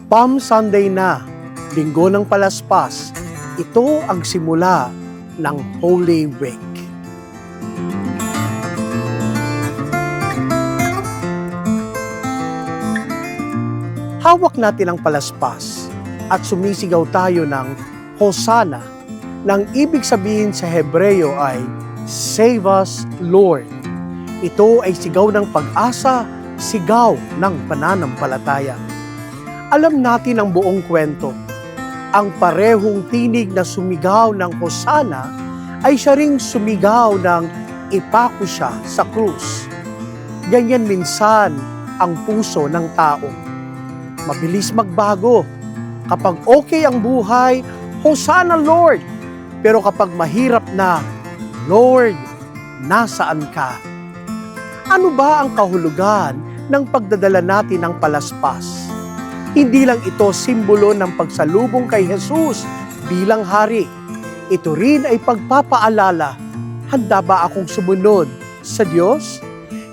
Palm Sunday na, Linggo ng Palaspas, ito ang simula ng Holy Week. Hawak natin ang palaspas at sumisigaw tayo ng Hosanna, nang ibig sabihin sa Hebreo ay Save us, Lord. Ito ay sigaw ng pag-asa, sigaw ng pananampalataya. Alam natin ang buong kwento. Ang parehong tinig na sumigaw ng Hosanna ay siya ring sumigaw ng ipako siya sa krus. Ganyan minsan ang puso ng tao. Mabilis magbago. Kapag okay ang buhay, Hosanna Lord! Pero kapag mahirap na, Lord, nasaan ka? Ano ba ang kahulugan ng pagdadala natin ng palaspas? Hindi lang ito simbolo ng pagsalubong kay Jesus bilang hari. Ito rin ay pagpapaalala, handa ba akong sumunod sa Diyos?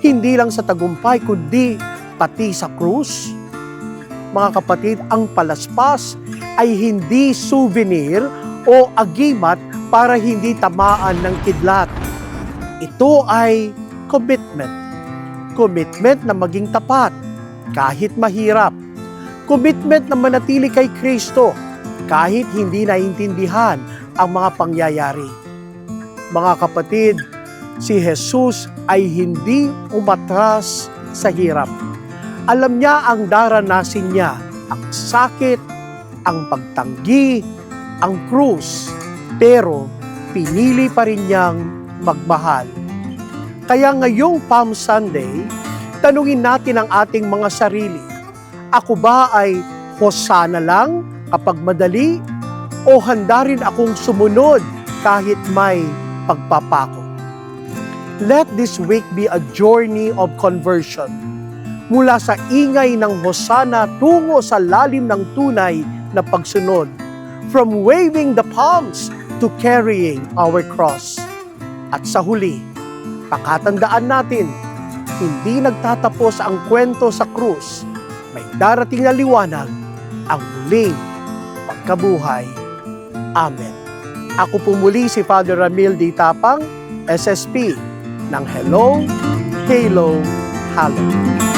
Hindi lang sa tagumpay, kundi pati sa krus. Mga kapatid, ang palaspas ay hindi souvenir o agimat para hindi tamaan ng kidlat. Ito ay commitment. Commitment na maging tapat kahit mahirap. Commitment na manatili kay Kristo kahit hindi naintindihan ang mga pangyayari. Mga kapatid, si Jesus ay hindi umatras sa hirap. Alam niya ang daranasin niya, ang sakit, ang pagtanggi, ang krus, pero pinili pa rin niyang magmahal. Kaya ngayong Palm Sunday, tanungin natin ang ating mga sarili. Ako ba ay Hosanna lang kapag madali o handa rin akong sumunod kahit may pagpapako? Let this week be a journey of conversion. Mula sa ingay ng Hosanna tungo sa lalim ng tunay na pagsunod. From waving the palms to carrying our cross. At sa huli, pakatandaan natin, hindi nagtatapos ang kwento sa krus. May darating na liwanag, ang muling pagkabuhay. Amen. Ako po muli si Father Ramil D. Tapang, SSP, ng Hello, Halo, Halo.